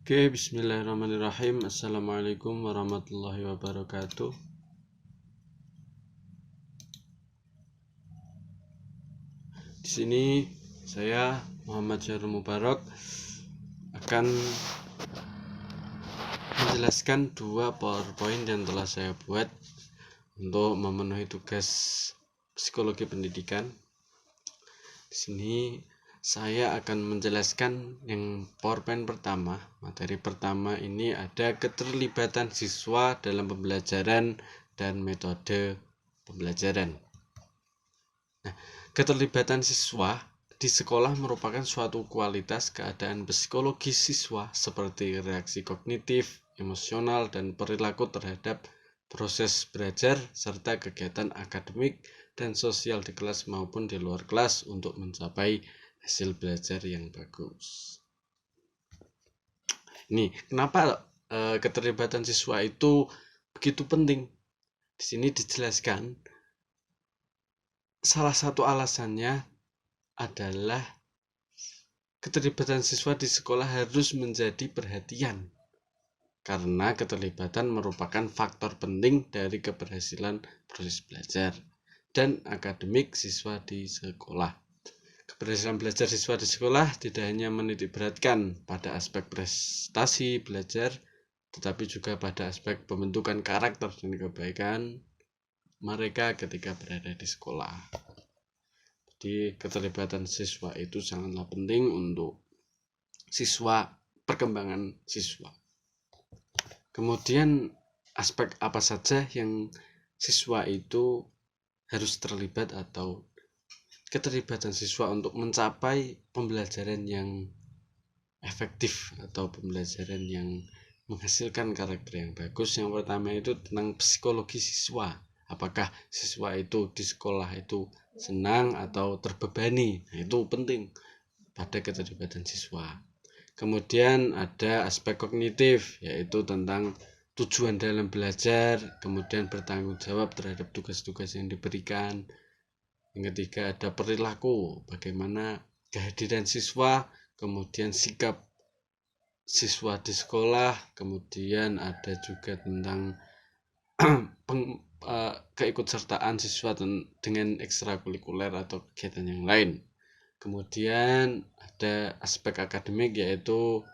Oke, bismillahirrahmanirrahim. Assalamualaikum warahmatullahi wabarakatuh. Di sini saya Muhammad Syahrul Mubarak akan menjelaskan dua PowerPoint yang telah saya buat untuk memenuhi tugas psikologi pendidikan. Di sini saya akan menjelaskan yang PowerPoint pertama. Materi pertama ini ada keterlibatan siswa dalam pembelajaran dan metode pembelajaran. Nah, keterlibatan siswa di sekolah merupakan suatu kualitas keadaan psikologis siswa seperti reaksi kognitif, emosional, dan perilaku terhadap proses belajar serta kegiatan akademik dan sosial di kelas maupun di luar kelas untuk mencapai hasil belajar yang bagus. Ini kenapa keterlibatan siswa itu begitu penting? Di sini dijelaskan salah satu alasannya adalah keterlibatan siswa di sekolah harus menjadi perhatian karena keterlibatan merupakan faktor penting dari keberhasilan proses belajar dan akademik siswa di sekolah. Keberhasilan belajar siswa di sekolah tidak hanya menitikberatkan pada aspek prestasi belajar, tetapi juga pada aspek pembentukan karakter dan kebaikan mereka ketika berada di sekolah. Jadi keterlibatan siswa itu sangatlah penting untuk siswa, perkembangan siswa. Kemudian aspek apa saja yang siswa itu harus terlibat atau keterlibatan siswa untuk mencapai pembelajaran yang efektif atau pembelajaran yang menghasilkan karakter yang bagus. Yang pertama itu tentang psikologi siswa. Apakah siswa itu di sekolah itu senang atau terbebani? Nah, itu penting pada keterlibatan siswa. Kemudian ada aspek kognitif, yaitu tentang tujuan dalam belajar, kemudian bertanggung jawab terhadap tugas-tugas yang diberikan. Yang ketiga ada perilaku, bagaimana kehadiran siswa, kemudian sikap siswa di sekolah, kemudian ada juga tentang keikutsertaan siswa dengan ekstrakurikuler atau kegiatan yang lain. Kemudian ada aspek akademik, yaitu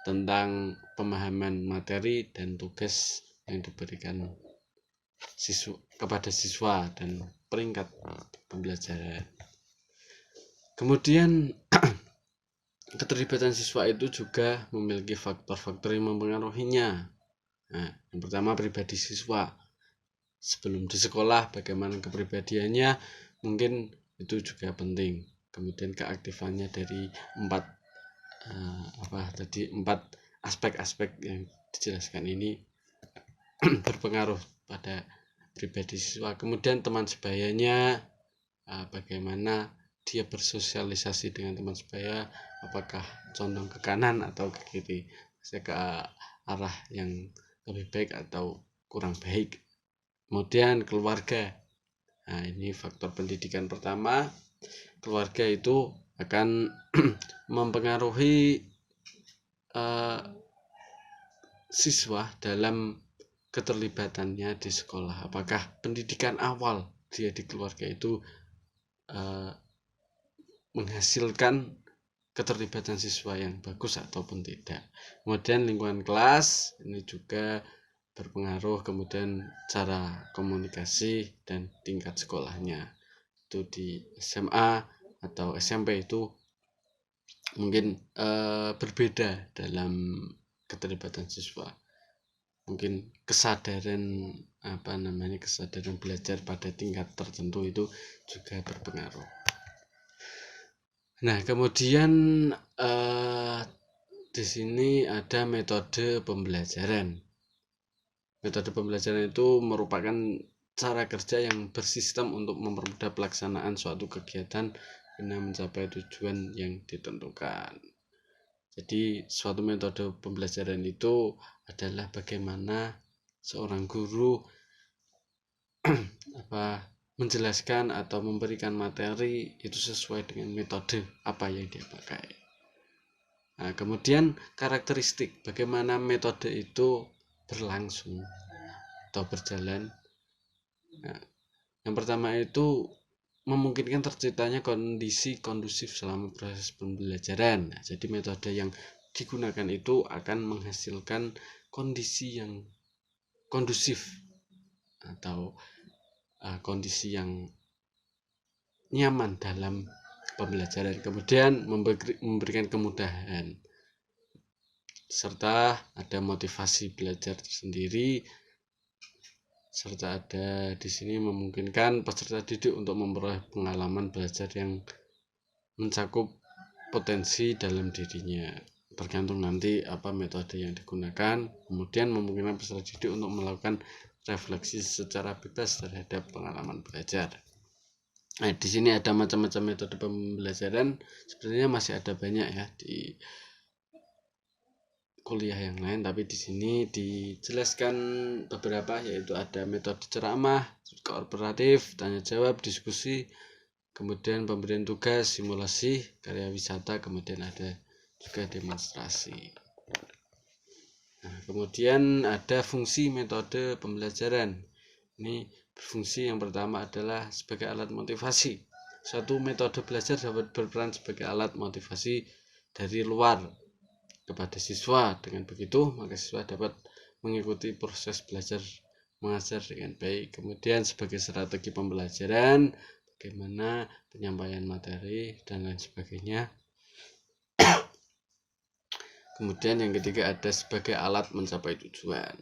tentang pemahaman materi dan tugas yang diberikan kepada siswa dan peringkat pembelajaran. Kemudian keterlibatan siswa itu juga memiliki faktor-faktor yang mempengaruhinya. Nah, yang pertama pribadi siswa. Sebelum di sekolah bagaimana kepribadiannya, mungkin itu juga penting. Kemudian keaktifannya dari empat aspek-aspek yang dijelaskan ini berpengaruh pada pribadi siswa. Kemudian teman sebayanya, bagaimana dia bersosialisasi dengan teman sebaya, apakah condong ke kanan atau ke kiri, ke arah yang lebih baik atau kurang baik. Kemudian keluarga. Nah, ini faktor pendidikan pertama. Keluarga itu akan mempengaruhi siswa dalam keterlibatannya di sekolah. Apakah pendidikan awal dia di keluarga itu menghasilkan keterlibatan siswa yang bagus ataupun tidak. Kemudian lingkungan kelas ini juga berpengaruh, kemudian cara komunikasi dan tingkat sekolahnya. Itu di SMA atau SMP itu mungkin berbeda dalam keterlibatan siswa. Mungkin kesadaran kesadaran belajar pada tingkat tertentu itu juga berpengaruh. Nah, kemudian di sini ada metode pembelajaran. Metode pembelajaran itu merupakan cara kerja yang bersistem untuk mempermudah pelaksanaan suatu kegiatan guna mencapai tujuan yang ditentukan. Jadi suatu metode pembelajaran itu adalah bagaimana seorang guru menjelaskan atau memberikan materi itu sesuai dengan metode apa yang dia pakai. Nah, kemudian karakteristik bagaimana metode itu berlangsung atau berjalan. Nah, yang pertama itu memungkinkan terciptanya kondisi kondusif selama proses pembelajaran. Nah, jadi metode yang digunakan itu akan menghasilkan kondisi yang kondusif atau kondisi yang nyaman dalam pembelajaran, kemudian memberikan kemudahan serta ada motivasi belajar tersendiri, serta ada di sini memungkinkan peserta didik untuk memperoleh pengalaman belajar yang mencakup potensi dalam dirinya, tergantung nanti apa metode yang digunakan. Kemudian memungkinkan peserta didik untuk melakukan refleksi secara bebas terhadap pengalaman belajar. Nah, di sini ada macam-macam metode pembelajaran, sebenarnya masih ada banyak ya di kuliah yang lain, tapi di sini dijelaskan beberapa, yaitu ada metode ceramah, kooperatif, tanya jawab, diskusi, kemudian pemberian tugas, simulasi, karya wisata, kemudian ada juga demonstrasi. Nah, kemudian ada fungsi metode pembelajaran. Ini berfungsi yang pertama adalah sebagai alat motivasi. Suatu metode belajar dapat berperan sebagai alat motivasi dari luar kepada siswa. Dengan begitu, maka siswa dapat mengikuti proses belajar mengajar dengan baik. Kemudian sebagai strategi pembelajaran, bagaimana penyampaian materi dan lain sebagainya. Kemudian yang ketiga ada sebagai alat mencapai tujuan.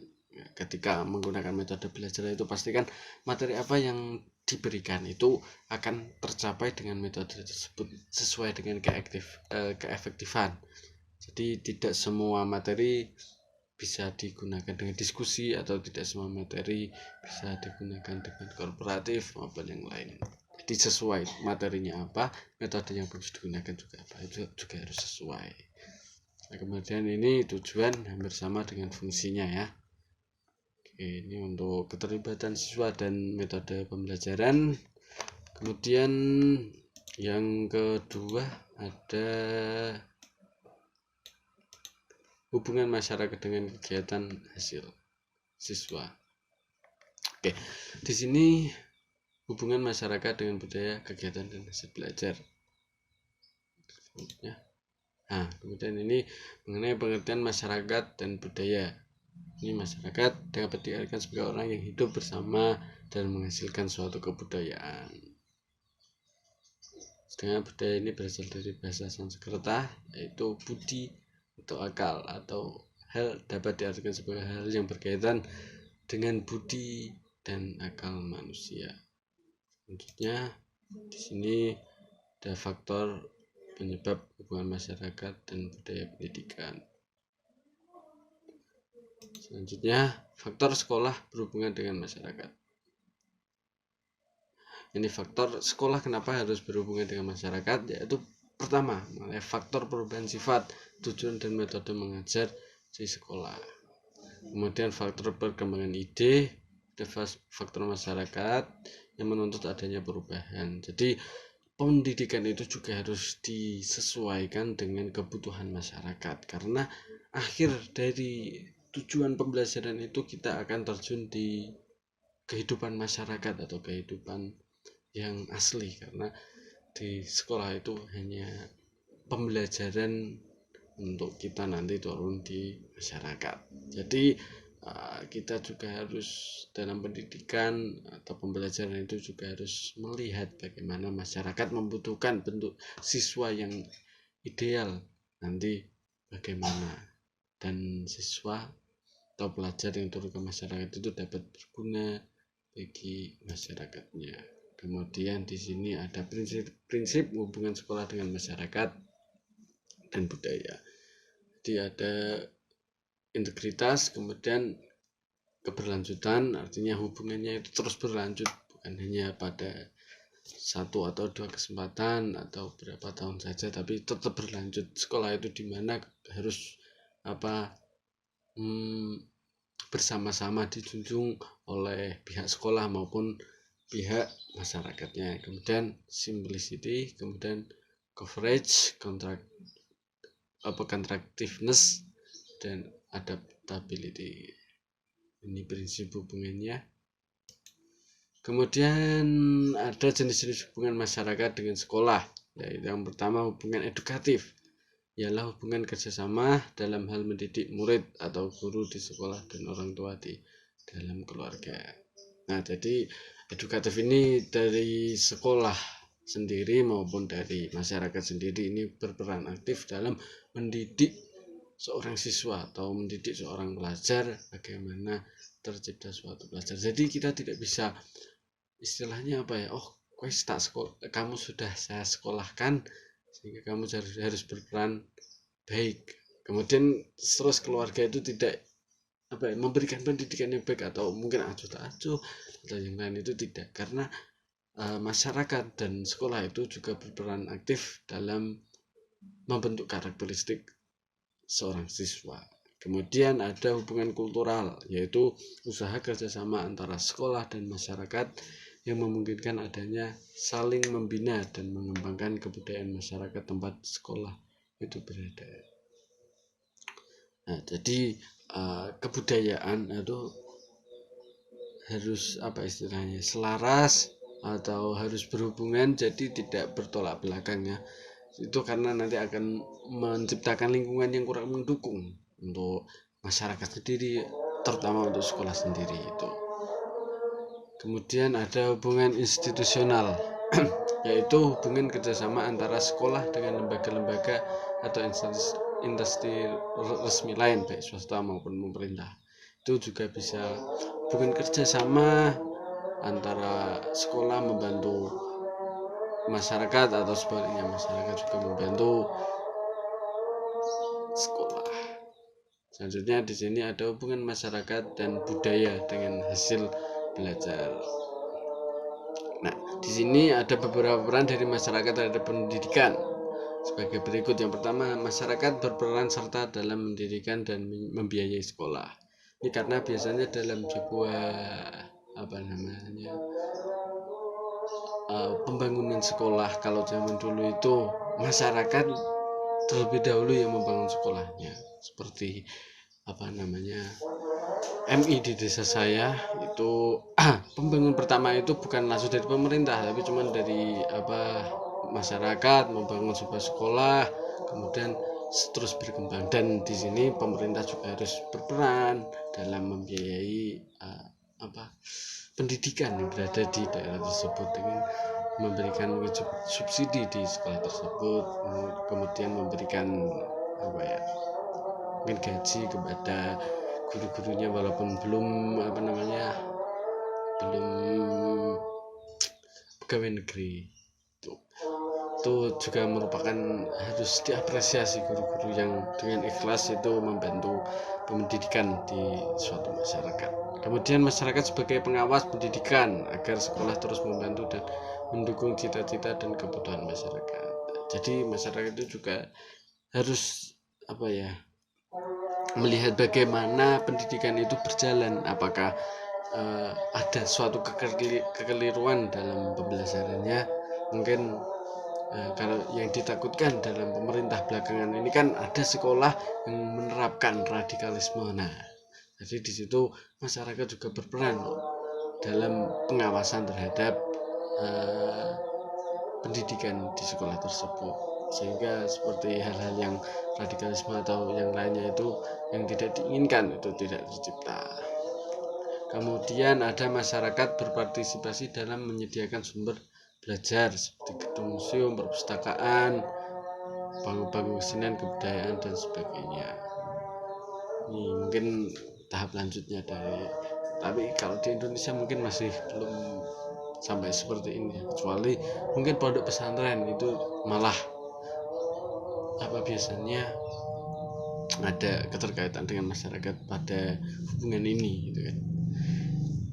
Ketika menggunakan metode belajar itu pastikan materi apa yang diberikan itu akan tercapai dengan metode tersebut sesuai dengan keefektifan. Jadi tidak semua materi bisa digunakan dengan diskusi, atau tidak semua materi bisa digunakan dengan kooperatif maupun yang lain. Jadi sesuai materinya apa, metode yang harus digunakan juga apa, itu juga harus sesuai. Nah, kemudian ini tujuan hampir sama dengan fungsinya ya. Oke, ini untuk keterlibatan siswa dan metode pembelajaran. Kemudian yang kedua ada hubungan masyarakat dengan kegiatan hasil siswa. Oke, di sini hubungan masyarakat dengan budaya, kegiatan dan hasil belajar. Nah, kemudian ini mengenai pengertian masyarakat dan budaya. Ini masyarakat dapat diartikan sebagai orang yang hidup bersama dan menghasilkan suatu kebudayaan. Sedangkan budaya ini berasal dari bahasa Sanskerta, yaitu budi atau akal, atau hal dapat diartikan sebagai hal yang berkaitan dengan budi dan akal manusia. Selanjutnya di sini ada faktor penyebab hubungan masyarakat dan budaya pendidikan. Selanjutnya, faktor sekolah berhubungan dengan masyarakat. Ini faktor sekolah kenapa harus berhubungan dengan masyarakat, yaitu pertama, faktor perubahan sifat, tujuan dan metode mengajar di sekolah. Kemudian faktor perkembangan ide, ada faktor masyarakat yang menuntut adanya perubahan. Jadi pendidikan itu juga harus disesuaikan dengan kebutuhan masyarakat, karena akhir dari tujuan pembelajaran itu kita akan terjun di kehidupan masyarakat atau kehidupan yang asli, karena di sekolah itu hanya pembelajaran untuk kita nanti turun di masyarakat. Jadi kita juga harus dalam pendidikan atau pembelajaran itu juga harus melihat bagaimana masyarakat membutuhkan bentuk siswa yang ideal nanti bagaimana, dan siswa atau pelajar yang turun ke masyarakat itu dapat berguna bagi masyarakatnya. Kemudian di sini ada prinsip hubungan sekolah dengan masyarakat dan budaya. Jadi ada integritas, kemudian keberlanjutan, artinya hubungannya itu terus berlanjut, bukan hanya pada satu atau dua kesempatan atau berapa tahun saja, tapi tetap berlanjut. Sekolah itu dimana harus bersama-sama dijunjung oleh pihak sekolah maupun pihak masyarakatnya. Kemudian simplicity, kemudian coverage, contractiveness dan adaptability. Ini prinsip hubungannya. Kemudian ada jenis-jenis hubungan masyarakat dengan sekolah. Yaitu yang pertama hubungan edukatif, ialah hubungan kerjasama dalam hal mendidik murid atau guru di sekolah dan orang tua di dalam keluarga. Nah, jadi edukatif ini dari sekolah sendiri maupun dari masyarakat sendiri ini berperan aktif dalam mendidik seorang siswa atau mendidik seorang pelajar bagaimana tercipta suatu pelajar. Jadi kita tidak bisa istilahnya apa ya, kamu sudah saya sekolahkan sehingga kamu harus berperan baik, kemudian terus keluarga itu tidak memberikan pendidikan yang baik atau mungkin acuh tak acuh atau yang lain, itu tidak, karena masyarakat dan sekolah itu juga berperan aktif dalam membentuk karakteristik seorang siswa. Kemudian ada hubungan kultural, yaitu usaha kerjasama antara sekolah dan masyarakat yang memungkinkan adanya saling membina dan mengembangkan kebudayaan masyarakat tempat sekolah itu berada. Nah, jadi kebudayaan itu harus selaras atau harus berhubungan, jadi tidak bertolak belakang ya. Itu karena nanti akan menciptakan lingkungan yang kurang mendukung untuk masyarakat sendiri, terutama untuk sekolah sendiri itu. Kemudian ada hubungan institusional yaitu hubungan kerjasama antara sekolah dengan lembaga-lembaga atau instansi resmi lain, baik swasta maupun pemerintah. Itu juga bisa hubungan kerjasama antara sekolah membantu masyarakat atau sebaliknya masyarakat juga membantu sekolah. Selanjutnya di sini ada hubungan masyarakat dan budaya dengan hasil belajar. Nah, di sini ada beberapa peran dari masyarakat terhadap pendidikan sebagai berikut. Yang pertama, masyarakat berperan serta dalam mendirikan dan membiayai sekolah. Ini karena biasanya dalam sebuah pembangunan sekolah, kalau zaman dulu itu masyarakat terlebih dahulu yang membangun sekolahnya. Seperti MI di desa saya itu pembangunan pertama itu bukan langsung dari pemerintah, tapi cuma dari masyarakat membangun sebuah sekolah, kemudian terus berkembang. Dan di sini pemerintah juga harus berperan dalam membiayai pendidikan yang berada di daerah tersebut dengan memberikan subsidi di sekolah tersebut, kemudian memberikan mungkin gaji kepada guru-gurunya walaupun belum pegawai negeri. Itu juga merupakan harus diapresiasi guru-guru yang dengan ikhlas itu membantu pendidikan di suatu masyarakat. Kemudian masyarakat sebagai pengawas pendidikan agar sekolah terus membantu dan mendukung cita-cita dan kebutuhan masyarakat. Jadi masyarakat itu juga harus melihat bagaimana pendidikan itu berjalan, apakah ada suatu kekeliruan dalam pembelajarannya. Mungkin kalau yang ditakutkan dalam pemerintah belakangan ini kan ada sekolah yang menerapkan radikalisme. Nah, jadi di situ masyarakat juga berperan dalam pengawasan terhadap pendidikan di sekolah tersebut, sehingga seperti hal-hal yang radikalisme atau yang lainnya itu yang tidak diinginkan itu tidak tercipta. Kemudian ada masyarakat berpartisipasi dalam menyediakan sumber belajar seperti gedung museum, perpustakaan, bangku-bangku kesenian, kebudayaan dan sebagainya. Ini mungkin tahap lanjutnya tapi kalau di Indonesia mungkin masih belum sampai seperti ini, kecuali mungkin pondok pesantren itu malah biasanya ada keterkaitan dengan masyarakat pada hubungan ini gitu kan.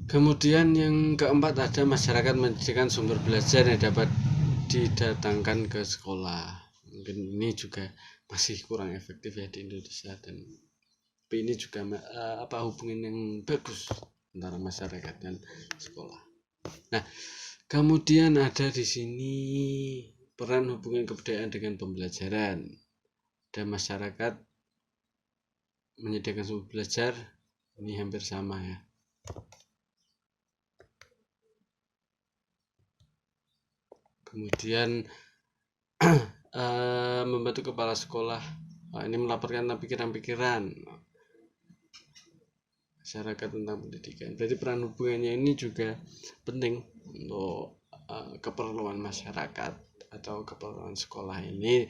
Kemudian yang keempat ada masyarakat menyediakan sumber belajar yang dapat didatangkan ke sekolah. Mungkin ini juga masih kurang efektif ya di Indonesia, tapi ini juga hubungan yang bagus antara masyarakat dan sekolah. Nah, kemudian ada di sini peran hubungan kebudayaan dengan pembelajaran. dan masyarakat menyediakan sumber belajar ini hampir sama ya. Kemudian membantu kepala sekolah ini melaporkan tentang pikiran-pikiran masyarakat tentang pendidikan. Berarti peran hubungannya ini juga penting untuk keperluan masyarakat atau keperluan sekolah ini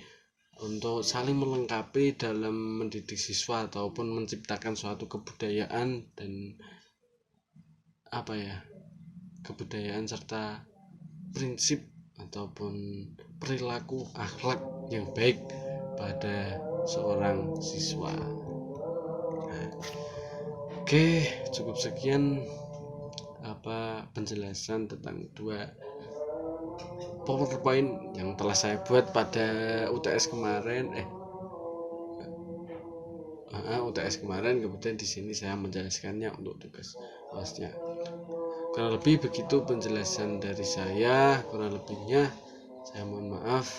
untuk saling melengkapi dalam mendidik siswa ataupun menciptakan suatu kebudayaan dan kebudayaan serta prinsip ataupun perilaku akhlak yang baik pada seorang siswa. Oke, cukup sekian penjelasan tentang 2 PowerPoint yang telah saya buat pada UTS kemarin. UTS kemarin, kemudian di sini saya menjelaskannya untuk tugas kelasnya. Kurang lebih begitu penjelasan dari saya, kurang lebihnya saya mohon maaf.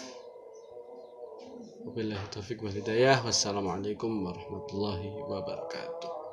Wabillahi taufiq wal hidayah. Wassalamualaikum warahmatullahi wabarakatuh.